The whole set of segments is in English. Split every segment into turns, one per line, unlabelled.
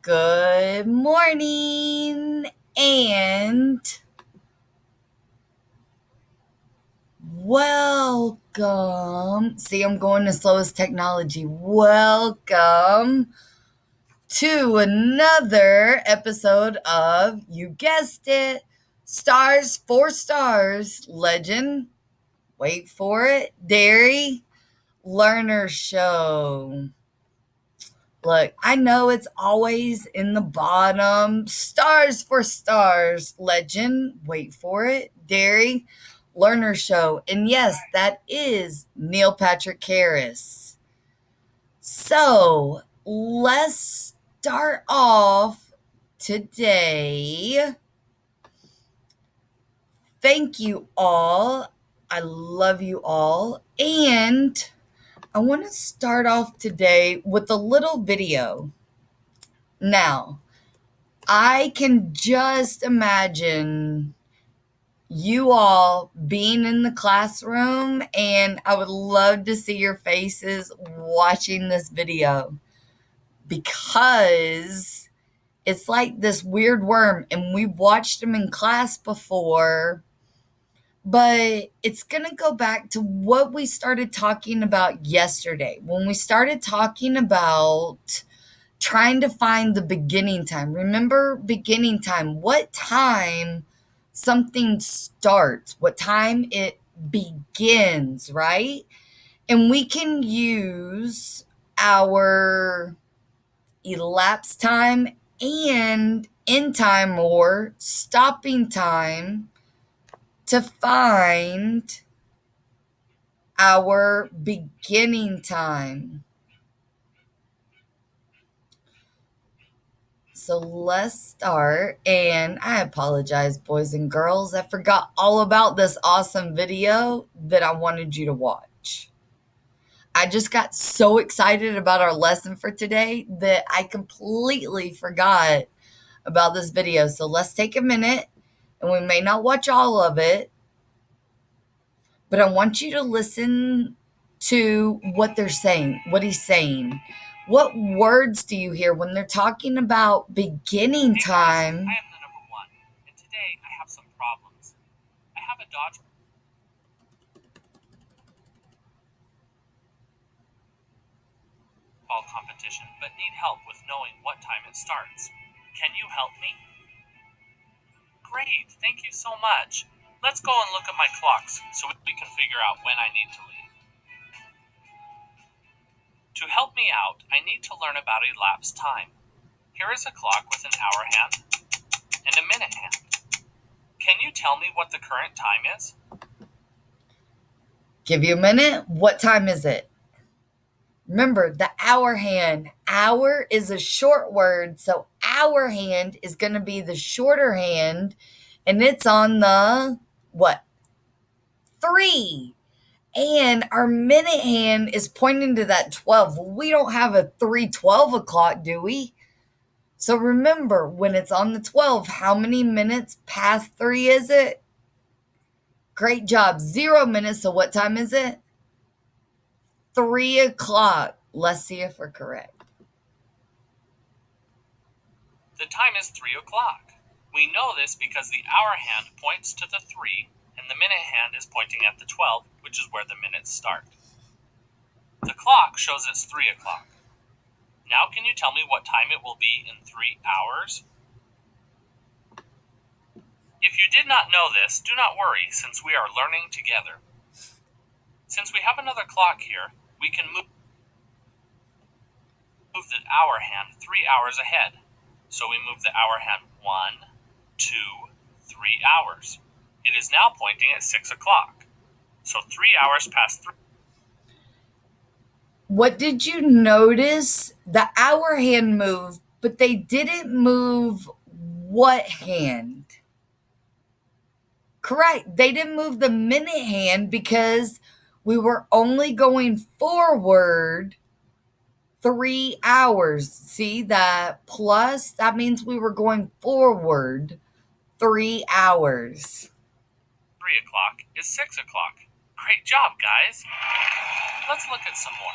Good morning and welcome. See, I'm going as slow as technology. Welcome to another episode of, you guessed it, Stars for Stars Legend. Wait for it, Dairy Learner Show. Look, I know it's always in the bottom. Stars for Stars Legend. Wait for it. Dairy Learner Show. And yes, that is Neil Patrick Harris. So let's start off today. Thank you all. I love you all. And I want to start off today with a little video. Now, I can just imagine you all being in the classroom, and I would love to see your faces watching this video because it's like this weird worm, and we've watched them in class before, but it's going to go back to what we started talking about yesterday when we started talking about trying to find the beginning time. Remember beginning time, what time something starts, what time it begins, right? And we can use our elapsed time and end time or stopping time to find our beginning time. So let's start. And I apologize, boys and girls. I forgot all about this awesome video that I wanted you to watch. I just got so excited about our lesson for today that I completely forgot about this video. So let's take a minute, and we may not watch all of it, but I want you to listen to what they're saying, what he's saying. What words do you hear when they're talking about beginning time?
I am the number one, and today I have some problems. I have a dodgeball competition, but need help with knowing what time it starts. Can you help me? Great, thank you so much. Let's go and look at my clocks so we can figure out when I need to leave. To help me out, I need to learn about elapsed time. Here is a clock with an hour hand and a minute hand. Can you tell me what the current time is?
Give you a minute. What time is it? Remember, the hour hand. Hour is a short word, so hour hand is going to be the shorter hand, and it's on the, what? 3. And our minute hand is pointing to that 12. Well, we don't have a 3:12 o'clock, do we? So remember, when it's on the 12, how many minutes past 3 is it? Great job. 0 minutes. So what time is it? 3 o'clock. Let's see if we're correct.
The time is 3 o'clock. We know this because the hour hand points to the 3, and the minute hand is pointing at the 12, which is where the minutes start. The clock shows it's 3 o'clock. Now can you tell me what time it will be in 3 hours? If you did not know this, do not worry, since we are learning together. Since we have another clock here, we can move the hour hand 3 hours ahead. So we move the hour hand 1, 2, 3 hours. It is now pointing at 6 o'clock. So 3 hours past 3.
What did you notice? The hour hand moved, but they didn't move what hand? Correct. They didn't move the minute hand because we were only going forward 3 hours. See that plus? That means we were going forward 3 hours.
3 o'clock is 6 o'clock. Great job, guys. Let's look at some more.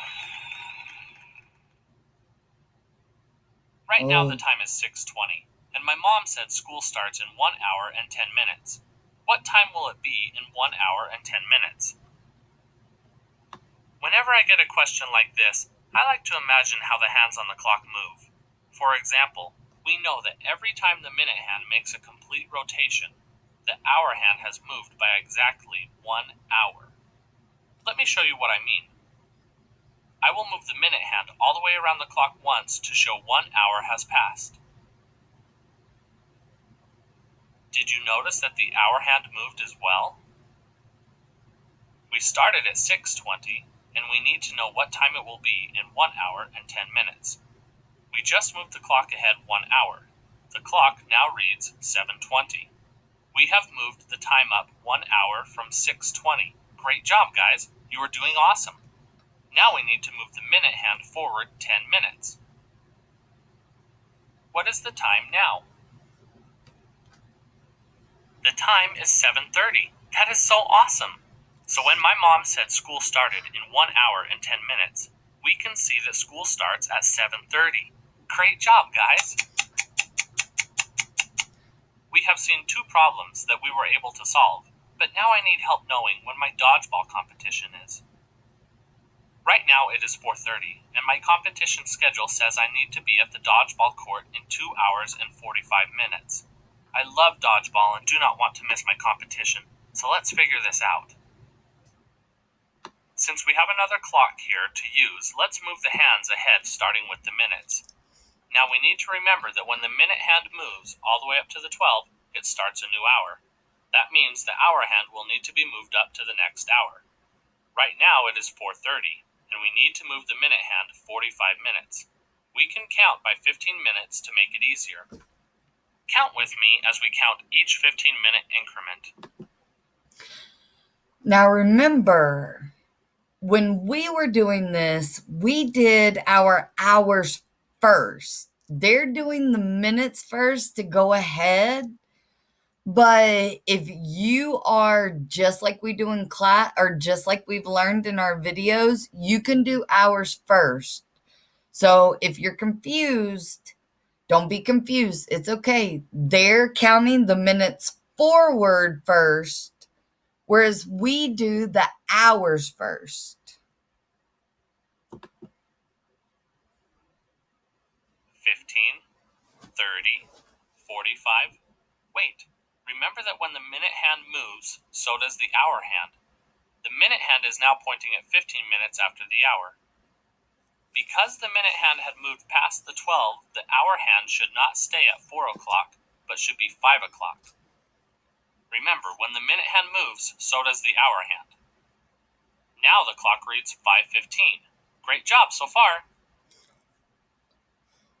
Right now the
Oh,
time is 6:20, and my mom said school starts in 1 hour and 10 minutes. What time will it be in 1 hour and 10 minutes? Whenever I get a question like this, I like to imagine how the hands on the clock move. For example, we know that every time the minute hand makes a complete rotation, the hour hand has moved by exactly 1 hour. Let me show you what I mean. I will move the minute hand all the way around the clock once to show 1 hour has passed. Did you notice that the hour hand moved as well? We started at 6:20, and we need to know what time it will be in 1 hour and 10 minutes. We just moved the clock ahead 1 hour. The clock now reads 7:20. We have moved the time up 1 hour from 6:20. Great job, guys. You are doing awesome. Now we need to move the minute hand forward 10 minutes. What is the time now? The time is 7:30. That is so awesome. So when my mom said school started in 1 hour and 10 minutes, we can see that school starts at 7:30. Great job, guys. We have seen 2 problems that we were able to solve, but now I need help knowing when my dodgeball competition is. Right now it is 4:30, and my competition schedule says I need to be at the dodgeball court in 2 hours and 45 minutes. I love dodgeball and do not want to miss my competition, so let's figure this out. Since we have another clock here to use, let's move the hands ahead starting with the minutes. Now we need to remember that when the minute hand moves all the way up to the 12, it starts a new hour. That means the hour hand will need to be moved up to the next hour. Right now it is 4:30, and we need to move the minute hand 45 minutes. We can count by 15 minutes to make it easier. Count with me as we count each 15-minute increment.
now remember, when we were doing this, we did our hours first. They're doing the minutes first to go ahead. But if you are just like we do in class or just like we've learned in our videos, you can do hours first. So if you're confused, don't be confused. It's okay. They're counting the minutes forward first, whereas we do the hours first.
15, 30, 45. Wait, remember that when the minute hand moves, so does the hour hand. The minute hand is now pointing at 15 minutes after the hour. Because the minute hand had moved past the 12, the hour hand should not stay at 4 o'clock, but should be 5 o'clock. Remember, when the minute hand moves, so does the hour hand. Now the clock reads 5:15. Great job so far.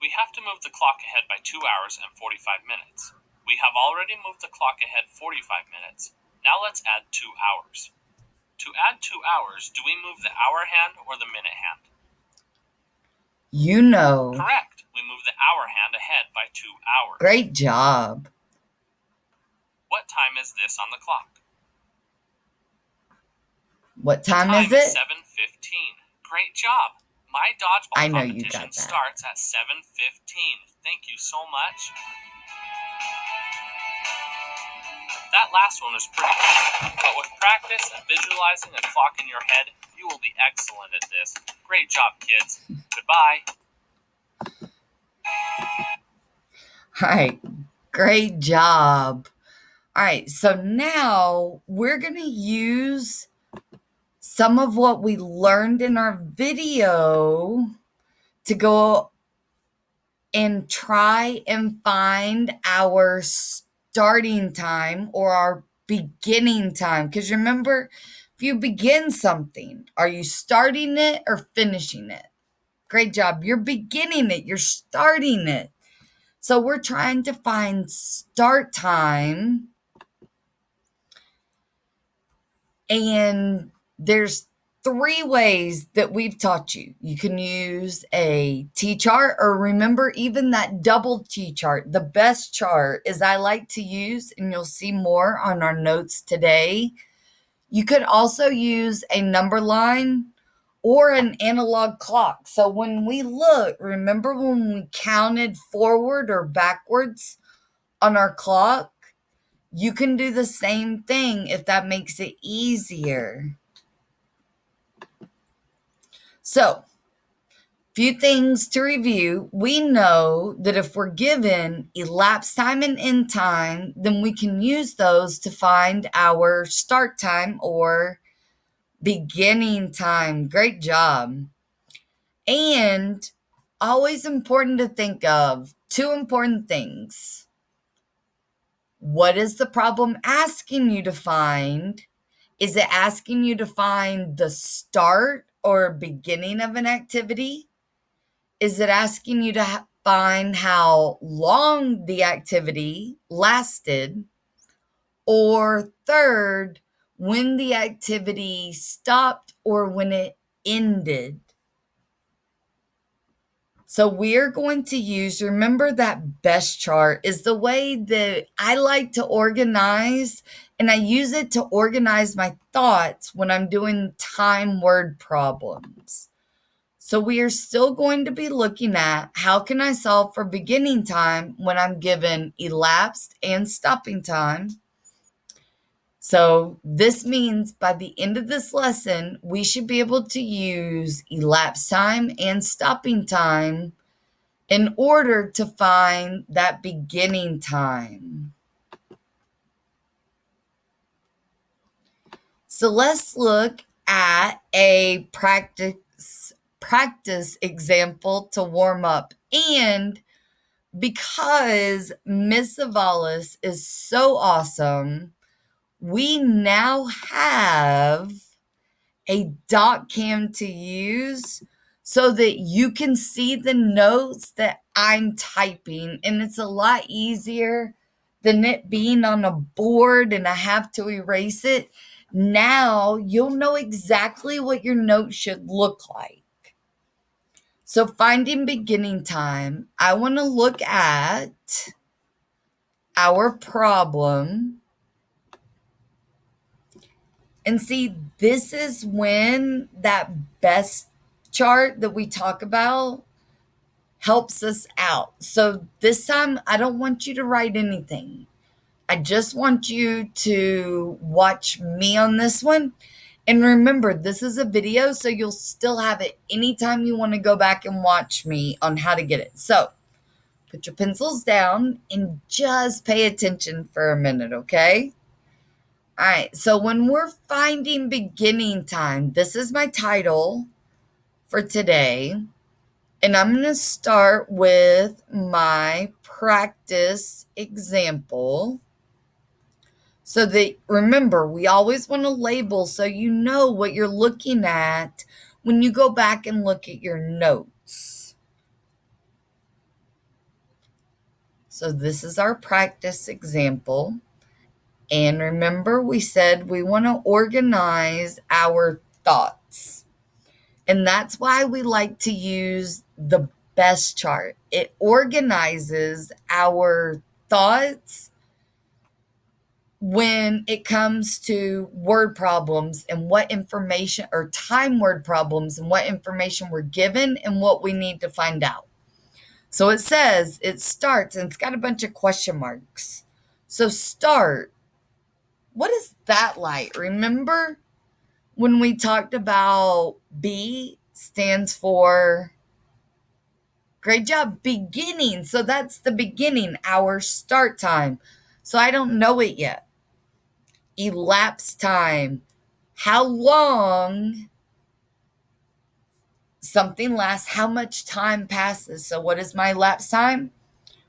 We have to move the clock ahead by 2 hours and 45 minutes. We have already moved the clock ahead 45 minutes. Now let's add 2 hours. To add 2 hours, do we move the hour hand or the minute hand?
You know.
Correct. We move the hour hand ahead by 2 hours.
Great job.
What time is this on the clock?
What time is
Time
it?
7:15. Great job. My dodgeball
I know you
competition
got that.
starts at 7:15. Thank you so much. That last one was pretty good, but with practice and visualizing a clock in your head, you will be excellent at this. Great job, kids. Goodbye.
All right. Great job. All right. So now we're going to use some of what we learned in our video to go and try and find our starting time or our beginning time. Because remember, if you begin something, are you starting it or finishing it? Great job. You're beginning it, you're starting it. So we're trying to find start time. And there's 3 ways that we've taught you. You can use a T-chart, or remember even that double T-chart. The best chart is I like to use, and you'll see more on our notes today. You could also use a number line or an analog clock. So when we look, remember when we counted forward or backwards on our clock? You can do the same thing if that makes it easier. So, few things to review. We know that if we're given elapsed time and end time, then we can use those to find our start time or beginning time. Great job. And always important to think of two important things. What is the problem asking you to find? Is it asking you to find the start or beginning of an activity? Is it asking you to find how long the activity lasted? Or third, when the activity stopped or when it ended? So we're going to use, remember that best chart is the way that I like to organize, and I use it to organize my thoughts when I'm doing time word problems. So we are still going to be looking at how can I solve for beginning time when I'm given elapsed and stopping time. So this means by the end of this lesson, we should be able to use elapsed time and stopping time in order to find that beginning time. So let's look at a practice example to warm up. And because Miss Savalas is so awesome, we now have a dot cam to use so that you can see the notes that I'm typing. And it's a lot easier than it being on a board and I have to erase it. Now you'll know exactly what your notes should look like. So finding beginning time, I want to look at our problem and see this is when that best chart that we talk about helps us out. So this time, I don't want you to write anything. I just want you to watch me on this one. And remember, this is a video, so you'll still have it anytime you want to go back and watch me on how to get it. So put your pencils down and just pay attention for a minute, okay? All right, so when we're finding beginning time, this is my title for today. And I'm going to start with my practice example. So that, remember, we always want to label so you know what you're looking at when you go back and look at your notes. So this is our practice example. And remember, we said we want to organize our thoughts. And that's why we like to use the best chart. It organizes our thoughts when it comes to word problems and what information, or time word problems and what information we're given and what we need to find out. So it says it starts and it's got a bunch of question marks. So start, what is that like? Remember when we talked about B stands for, great job, beginning. So that's the beginning, our start time. So I don't know it yet. Elapsed time, how long something lasts, how much time passes. So what is my elapsed time?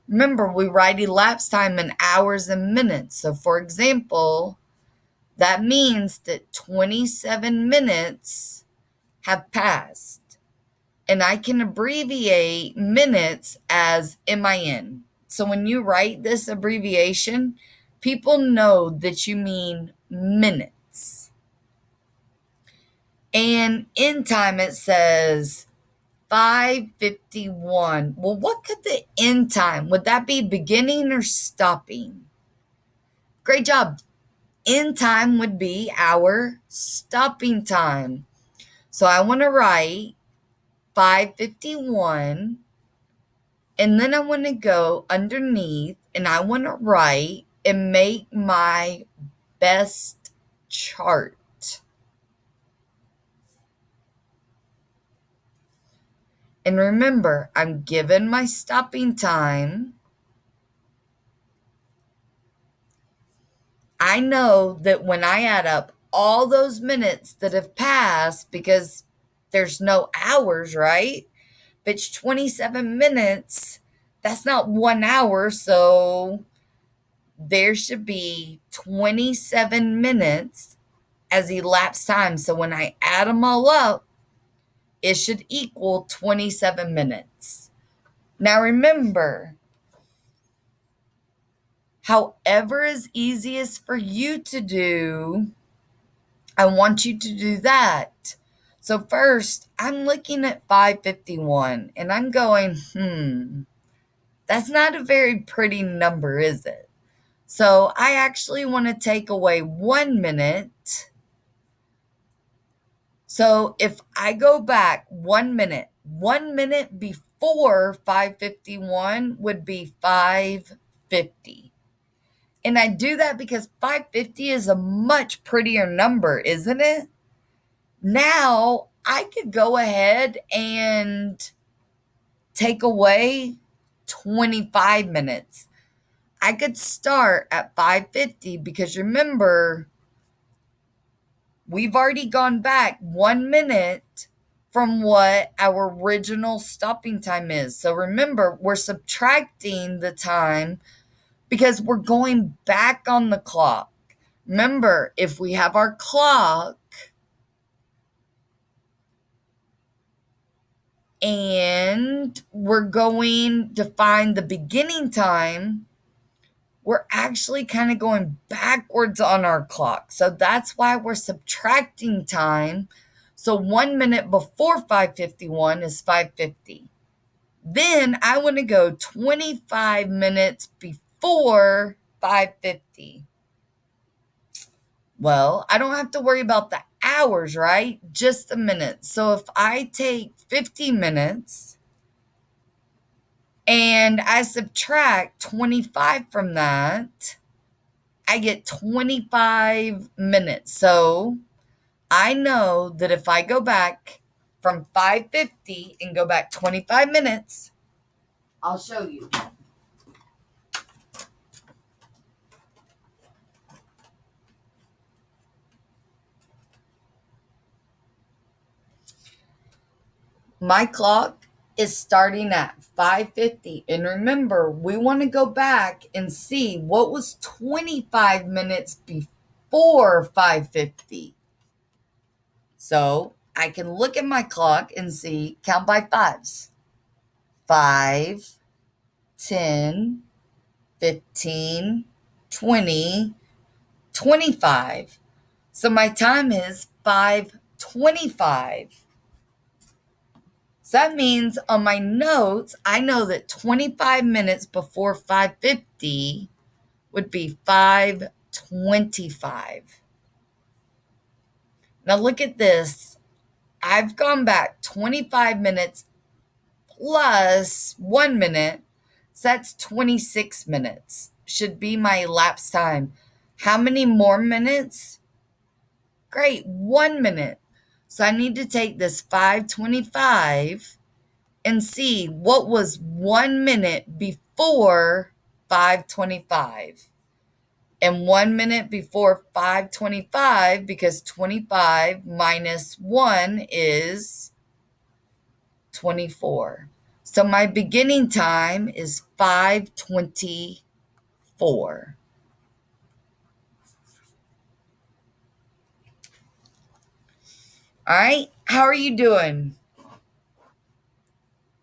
Remember, we write elapsed time in hours and minutes. So for example, that means that 27 minutes have passed. And I can abbreviate minutes as MIN. So when you write this abbreviation, people know that you mean minutes. And end time, it says 5:51. Well, what could the end time? Would that be beginning or stopping? Great job. End time would be our stopping time. So I want to write 5:51, and then I want to go underneath and I want to write and make my best chart. And remember, I'm given my stopping time. I know that when I add up all those minutes that have passed, because there's no hours, right? If it's 27 minutes, that's not 1 hour. So there should be 27 minutes as elapsed time. So when I add them all up, it should equal 27 minutes. Now remember, however is easiest for you to do, I want you to do that. So first, I'm looking at 5:51 and I'm going, that's not a very pretty number, is it? So I actually want to take away 1 minute. So if I go back 1 minute, 1 minute before 5:51 would be 5:50. And I do that because 5:50 is a much prettier number, isn't it? Now I could go ahead and take away 25 minutes. I could start at 5:50 because remember, we've already gone back 1 minute from what our original stopping time is. So remember, we're subtracting the time because we're going back on the clock. Remember, if we have our clock and we're going to find the beginning time, we're actually kind of going backwards on our clock. So that's why we're subtracting time. So 1 minute before 5:51 is 5:50. Then I want to go 25 minutes before 5:50. Well, I don't have to worry about the hours, right? Just the minutes. So if I take 50 minutes and I subtract 25 from that, I get 25 minutes. So I know that if I go back from 5:50 and go back 25 minutes, I'll show you. My clock is starting at 5:50. And remember, we want to go back and see what was 25 minutes before 5:50. So I can look at my clock and see, count by fives. 5, 10, 15, 20, 25. So my time is 5:25. So that means on my notes, I know that 25 minutes before 5:50 would be 5:25. Now look at this. I've gone back 25 minutes plus 1 minute. So that's 26 minutes. Should be my elapsed time. How many more minutes? Great, 1 minute. So I need to take this 5:25 and see what was 1 minute before 5:25. And 1 minute before 5:25, because 25 minus 1 is 24. So my beginning time is 5:24. All right, how are you doing?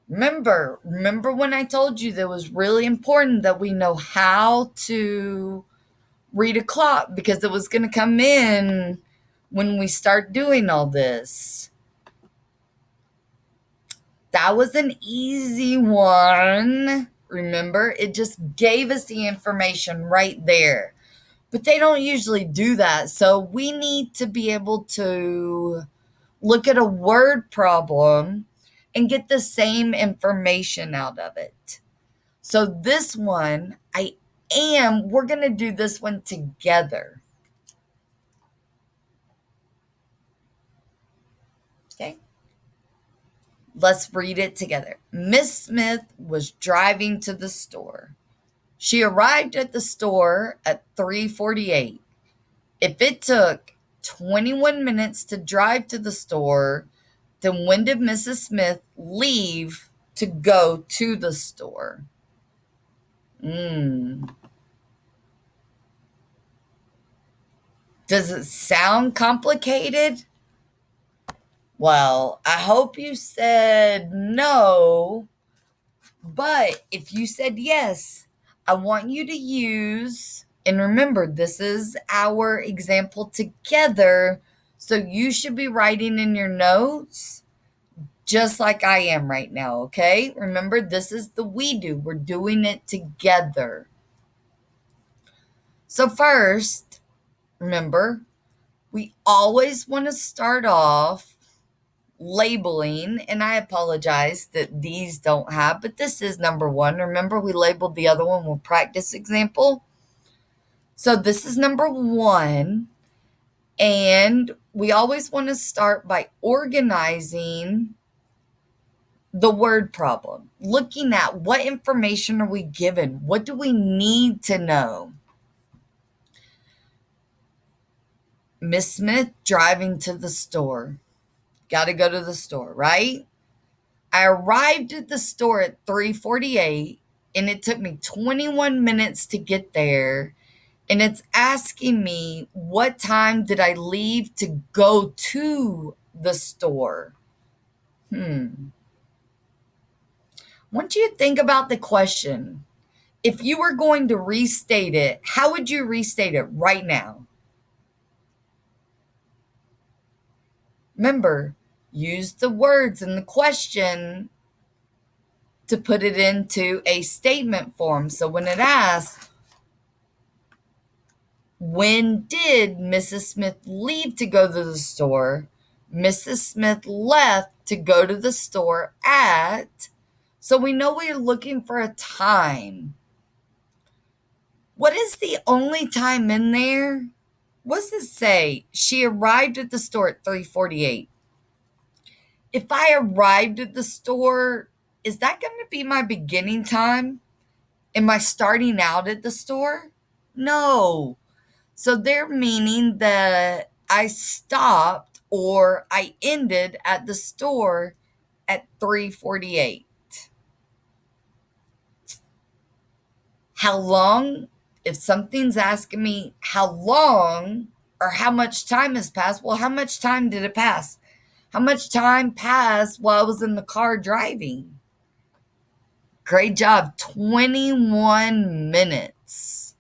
Remember when I told you that it was really important that we know how to read a clock because it was going to come in when we start doing all this. That was an easy one. Remember, it just gave us the information right there. But they don't usually do that. So we need to be able to look at a word problem, and get the same information out of it. So this one, we're going to do this one together. Okay. Let's read it together. Miss Smith was driving to the store. She arrived at the store at 3:48. If it took 21 minutes to drive to the store, then when did Mrs. Smith leave to go to the store? Does it sound complicated? Well, I hope you said no, but if you said yes, I want you to use, and remember, this is our example together, so you should be writing in your notes just like I am right now, okay? Remember, this is the we do. We're doing it together. So first, remember, we always want to start off labeling, and I apologize that these don't have, but this is number one. Remember, we labeled the other one with practice example. So this is number one, and we always want to start by organizing the word problem, looking at what information are we given? What do we need to know? Miss Smith driving to the store. Got to go to the store, right? I arrived at the store at 3:48 and it took me 21 minutes to get there. And it's asking me what time did I leave to go to the store? I want you to think about the question. If you were going to restate it, how would you restate it right now? Remember, use the words in the question to put it into a statement form. So when it asks, when did Mrs. Smith leave to go to the store? Mrs. Smith left to go to the store at, so we know we're looking for a time. What is the only time in there? What does it say? She arrived at the store at 3:48. If I arrived at the store, is that going to be my beginning time? Am I starting out at the store? No. So they're meaning that I stopped or I ended at the store at 3:48. How long? If something's asking me how long or how much time has passed, well, how much time did it pass? How much time passed while I was in the car driving? Great job. 21 minutes.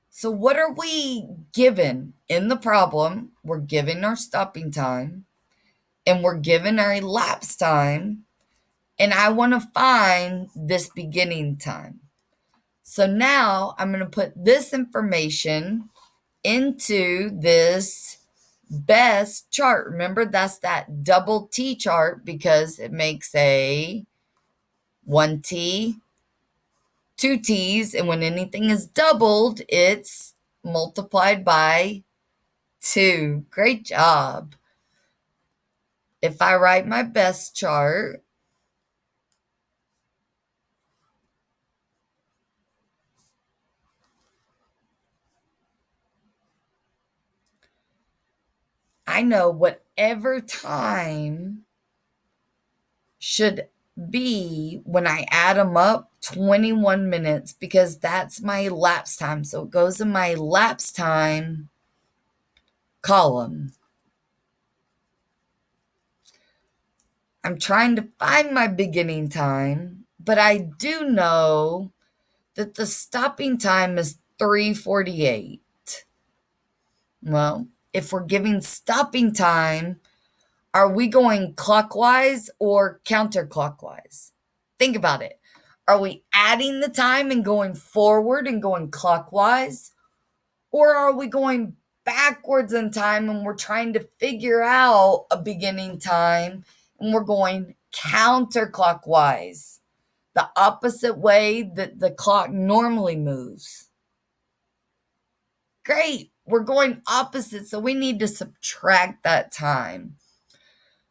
So what are we given in the problem? We're given our stopping time and we're given our elapsed time. And I want to find this beginning time. So now I'm going to put this information into this best chart. Remember, that's that double T chart because it makes a 1T, 2T's, and when anything is doubled, it's multiplied by 2. Great job. If I write my best chart, I know whatever time should be when I add them up 21 minutes because that's my elapsed time. So it goes in my elapsed time column. I'm trying to find my beginning time, but I do know that the stopping time is 3:48. Well, if we're giving stopping time, are we going clockwise or counterclockwise? Think about it. Are we adding the time and going forward and going clockwise? Or are we going backwards in time and we're trying to figure out a beginning time and we're going counterclockwise, the opposite way that the clock normally moves? Great, we're going opposite, so we need to subtract that time.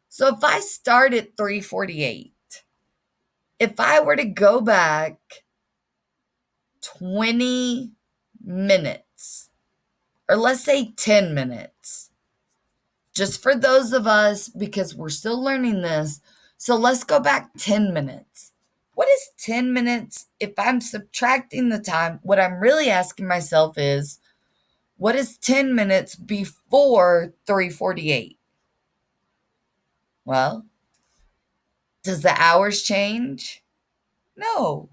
So if I start at 3:48, if I were to go back 20 minutes, or let's say 10 minutes, just for those of us, because we're still learning this. So let's go back 10 minutes. What is 10 minutes? If I'm subtracting the time, what I'm really asking myself is, what is 10 minutes before 3:48? Well, does the hours change? No.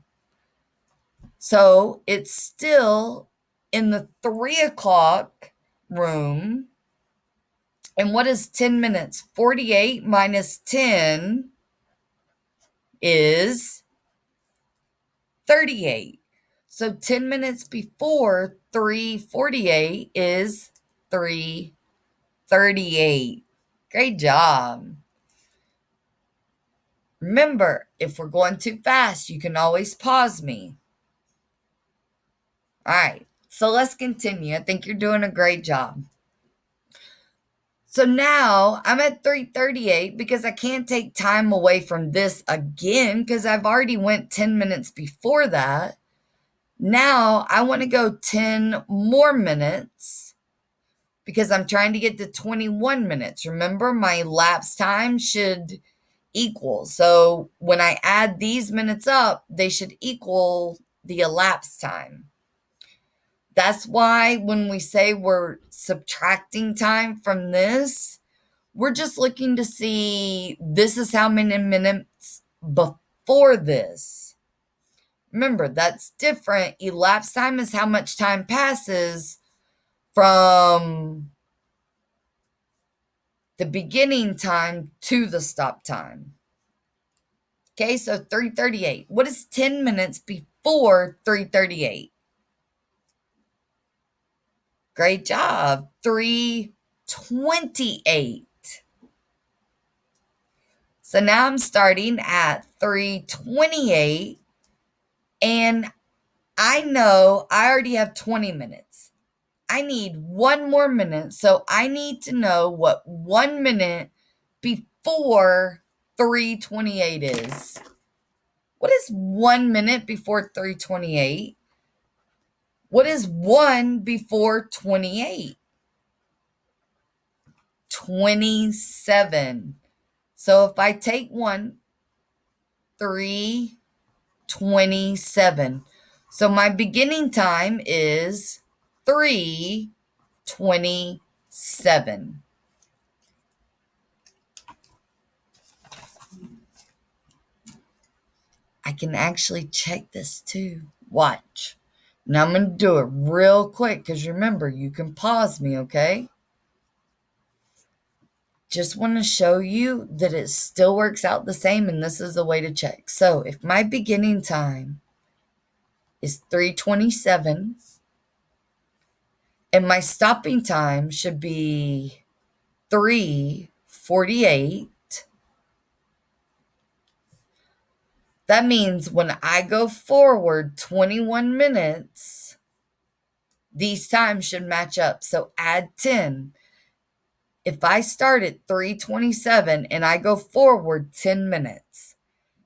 So it's still in the 3 o'clock room. And what is 10 minutes? 48 minus 10 is 38. So 10 minutes before 3:48 is 3:38. Great job. Remember, if we're going too fast, you can always pause me. All right, so let's continue. I think you're doing a great job. So now I'm at 3:38 because I can't take time away from this again because I've already went 10 minutes before that. Now I want to go 10 more minutes because I'm trying to get to 21 minutes. Remember, my elapsed time should equal. So when I add these minutes up, they should equal the elapsed time. That's why when we say we're subtracting time from this, we're just looking to see this is how many minutes before this. Remember, that's different. Elapsed time is how much time passes from the beginning time to the stop time. Okay, so 3:38. What is 10 minutes before 3:38? Great job. 3:28. So now I'm starting at 3:28, and I know I already have 20 minutes. I need one more minute. So I need to know what 1 minute before 3:28 is. What is 1 minute before 3:28? What is 1 before 28? 27. So if I take 1, 3:27. So my beginning time is 3:27. I can actually check this too. Watch. Now I'm going to do it real quick because remember, you can pause me, okay? Just want to show you that it still works out the same, and this is the way to check. So if my beginning time is 3:27 and my stopping time should be 3:48, that means when I go forward 21 minutes, these times should match up. So add 10. If I start at 3:27 and I go forward 10 minutes,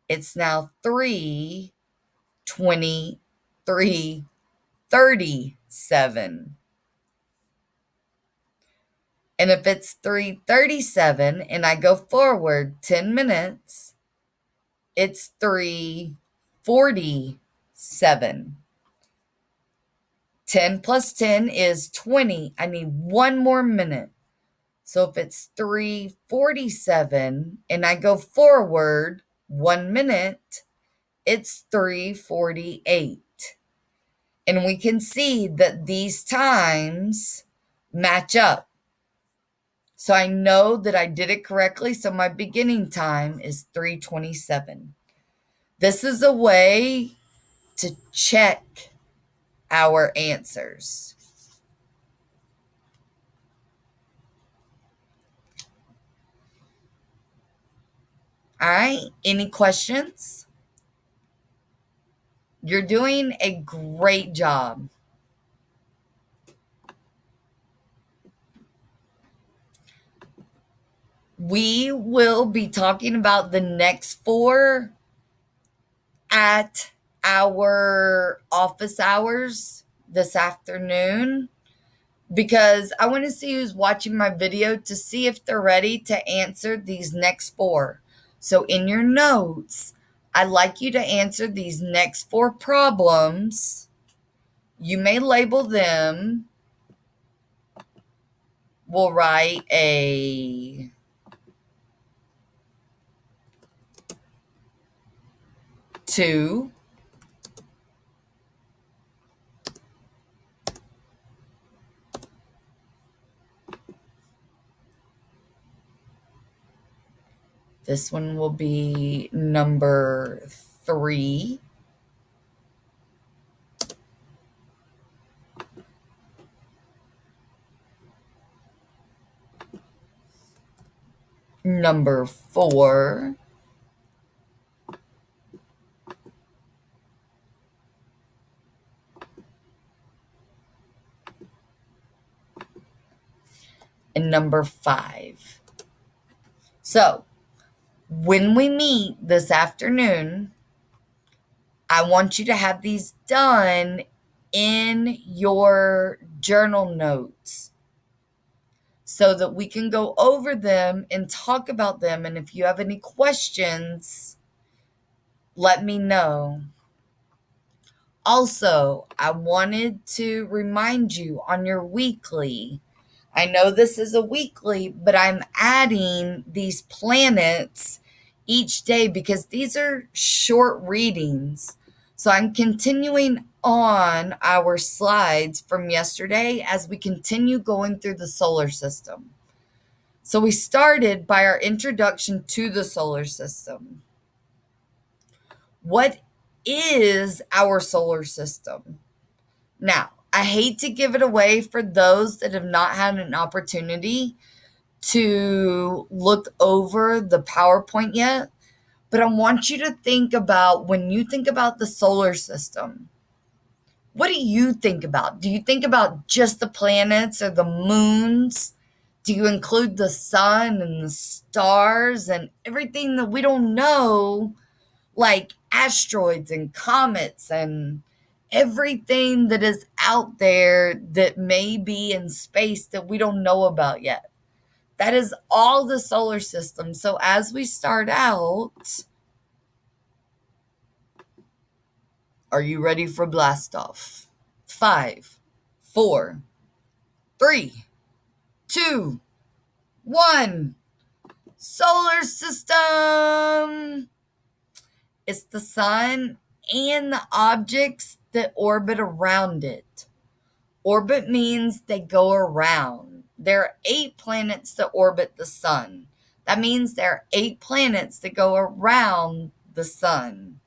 it's now 3:23:37. And if it's 3:37 and I go forward 10 minutes, it's 3:47. 10 plus 10 is 20. I need one more minute. So if it's 3:47 and I go forward 1 minute, it's 3:48. And we can see that these times match up. So I know that I did it correctly. So my beginning time is 3:27. This is a way to check our answers. All right. Any questions? You're doing a great job. We will be talking about the next 4 at our office hours this afternoon because I want to see who's watching my video to see if they're ready to answer these next 4. So in your notes, I'd like you to answer these next 4 problems. You may label them. We'll write a 2. This one will be number 3. Number 4. And number 5. So, when we meet this afternoon, I want you to have these done in your journal notes so that we can go over them and talk about them. And if you have any questions, let me know. Also, I wanted to remind you on your weekly. I know this is a weekly, but I'm adding these planets each day because these are short readings. So I'm continuing on our slides from yesterday as we continue going through the solar system. So we started by our introduction to the solar system. What is our solar system? Now, I hate to give it away for those that have not had an opportunity to look over the PowerPoint yet, but I want you to think about when you think about the solar system, what do you think about? Do you think about just the planets or the moons? Do you include the sun and the stars and everything that we don't know, like asteroids and comets and everything that is out there that may be in space that we don't know about yet? That is all the solar system. So as we start out, are you ready for blast off? 5, 4, 3, 2, 1. Solar system. It's the sun and the objects that orbit around it. Orbit means they go around. There are 8 planets that orbit the sun. That means there are 8 planets that go around the sun.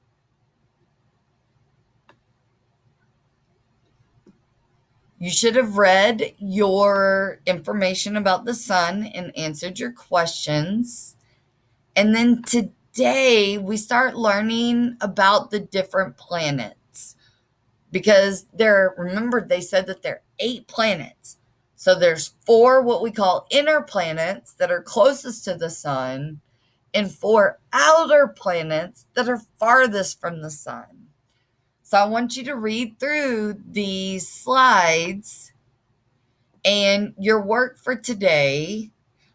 You should have read your information about the sun and answered your questions. And then today we start learning about the different planets because remember they said that there are 8 planets. So there's 4 what we call inner planets that are closest to the sun and 4 outer planets that are farthest from the sun. So I want you to read through these slides and your work for today.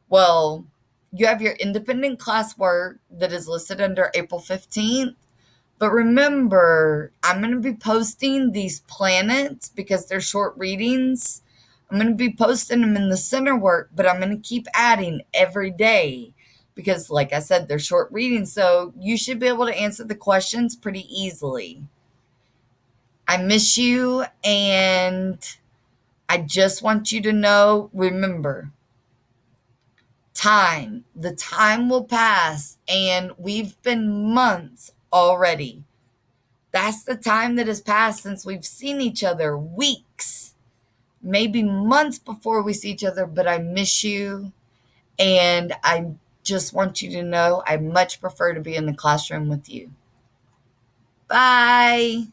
Well, you have your independent classwork that is listed under April 15th. But remember, I'm going to be posting these planets because they're short readings. I'm going to be posting them in the center work, but I'm going to keep adding every day because, like I said, they're short readings. So you should be able to answer the questions pretty easily. I miss you, and I just want you to know, remember, the time will pass, and we've been months already. That's the time that has passed since we've seen each other, weeks, maybe months before we see each other, but I miss you, and I just want you to know I much prefer to be in the classroom with you. Bye.